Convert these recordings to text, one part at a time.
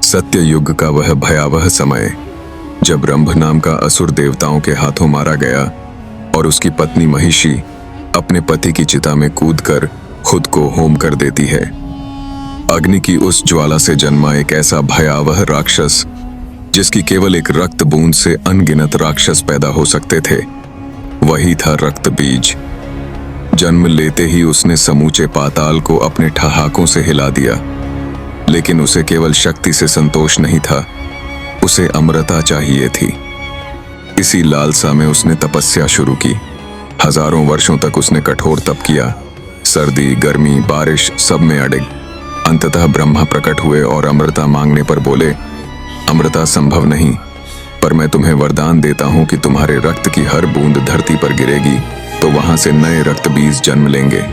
सत्ययुग का वह भयावह समय जब रंभ नाम का असुर देवताओं के हाथों मारा गया और उसकी पत्नी महिषी अपने पति की चिता में कूदकर खुद को होम कर देती है। अग्नि की उस ज्वाला से जन्मा एक ऐसा भयावह राक्षस जिसकी केवल एक रक्त बूंद से अनगिनत राक्षस पैदा हो सकते थे, वही था रक्त बीज। जन्म लेते ही उसने समूचे पाताल को अपने ठहाकों से हिला दिया, लेकिन उसे केवल शक्ति से संतोष नहीं था, उसे अमरता चाहिए थी। इसी लालसा में उसने तपस्या शुरू की। हजारों वर्षों तक उसने कठोर तप किया, सर्दी गर्मी बारिश सब में अड़े। अंततः ब्रह्मा प्रकट हुए और अमृता मांगने पर बोले, अमृता संभव नहीं, पर मैं तुम्हें वरदान देता हूं कि तुम्हारे रक्त की हर बूंद धरती पर गिरेगी तो वहां से नए रक्त बीज जन्म लेंगे।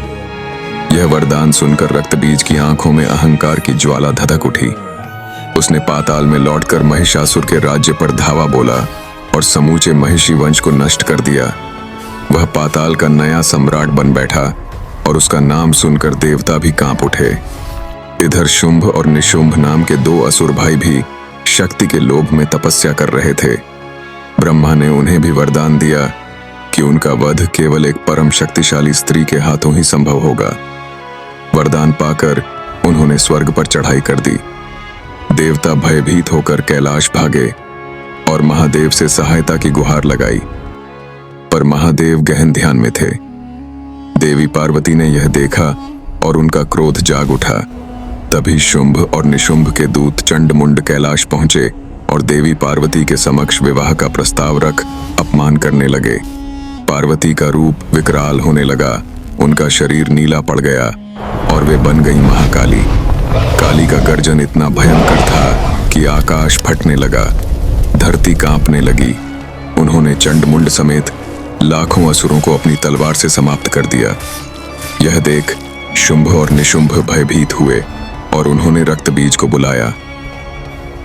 यह वरदान सुनकर रक्त बीज की आंखों में अहंकार की ज्वाला धधक उठी। उसने पाताल में लौटकर महिषासुर के राज्य पर धावा बोला और समूचे महिषी वंश को नष्ट कर दिया। वह पाताल का नया सम्राट बन बैठा और उसका नाम सुनकर देवता भी कांप उठे। इधर शुंभ और निशुंभ नाम के दो असुर भाई भी शक्ति के लोभ में तपस्या कर रहे थे। ब्रह्मा ने उन्हें भी वरदान दिया कि उनका वध केवल एक परम शक्तिशाली स्त्री के हाथों ही संभव होगा। वरदान पाकर उन्होंने स्वर्ग पर चढ़ाई कर दी। देवता भयभीत होकर कैलाश भागे और महादेव से सहायता की गुहार लगाई, पर महादेव गहन ध्यान में थे। देवी पार्वती ने यह देखा और उनका क्रोध जाग उठा। तभी शुंभ और निशुंभ के दूत चंडमुंड कैलाश पहुंचे और देवी पार्वती के समक्ष विवाह का प्रस्ताव रख अपमान करने लगे। पार्वती का रूप विकराल होने लगा, उनका शरीर नीला पड़ गया और वे बन गई महाकाली। काली का गर्जन इतना भयंकर था कि आकाश फटने लगा, धरती कांपने लगी। उन्होंने चंडमुंड समेत लाखों असुरों को अपनी तलवार से समाप्त कर दिया। यह देख शुंभ और निशुंभ भयभीत हुए और उन्होंने रक्त बीज को बुलाया।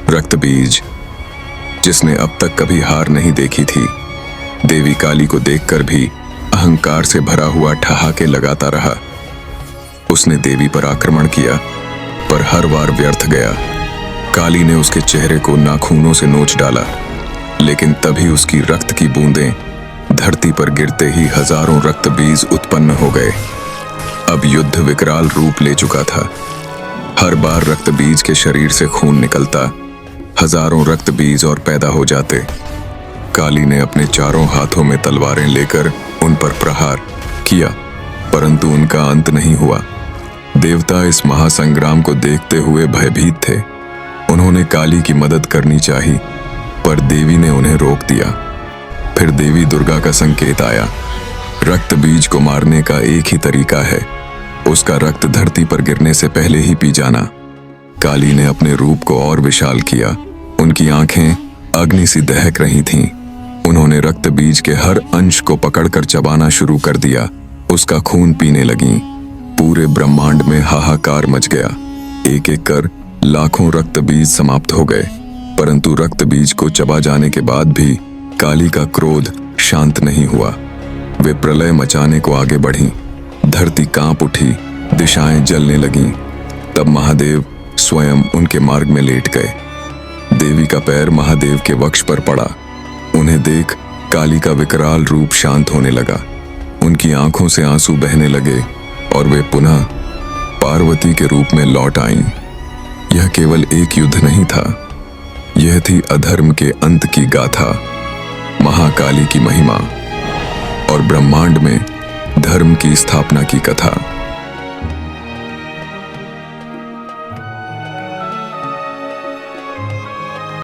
रक्त बीज, जिसने अब तक कभी हार नहीं देखी थी, देवी काली को देखकर भी अहंकार से भरा हुआ ठहाके लगाता रहा। उसने देवी पर आक्रमण किया, पर हर बार व्यर्थ गया। काली ने उसके चेहरे को नाखूनों से नोच डाला, लेकिन तभी उसकी रक्त की बूंदें धरती पर गिरते ही हजारों रक्त बीज उत्पन्न हो गए। अब युद्ध विकराल रूप ले चुका था। हर बार रक्त बीज के शरीर से खून निकलता, हजारों रक्त बीज और पैदा हो जाते। काली ने अपने चारों हाथों में तलवारें लेकर उन पर प्रहार किया, परंतु उनका अंत नहीं हुआ। देवता इस महासंग्राम को देखते हुए भयभीत थे। उन्होंने काली की मदद करनी चाही, पर देवी ने उन्हें रोक दिया। फिर देवी दुर्गा का संकेत आया। रक्त बीज को मारने का एक ही तरीका है, उसका रक्त धरती पर गिरने से पहले ही पी जाना। काली ने अपने रूप को और विशाल किया। उनकी आंखें अग्नि सी दहक रही थीं। उन्होंने रक्त बीज के हर अंश को पकड़कर चबाना शुरू कर दिया। उसका खून पीने लगीं। पूरे ब्रह्मांड में हाहाकार मच गया। एक एक कर लाखों रक्त बीज समाप्त हो गए, परंतु रक्त बीज को चबा जाने के बाद भी काली का क्रोध शांत नहीं हुआ। वे प्रलय मचाने को आगे बढ़ीं। धरती कांप उठी, दिशाएं जलने लगीं। तब महादेव स्वयं उनके मार्ग में लेट गए। देवी का पैर महादेव के वक्ष पर पड़ा। उन्हें देख काली का विकराल रूप शांत होने लगा। उनकी आंखों से आंसू बहने लगे और वे पुनः पार्वती के रूप में लौट आईं। यह केवल एक युद्ध नहीं था, यह थी अधर्म के अंत की गाथा, महाकाली की महिमा और ब्रह्मांड में धर्म की स्थापना की कथा।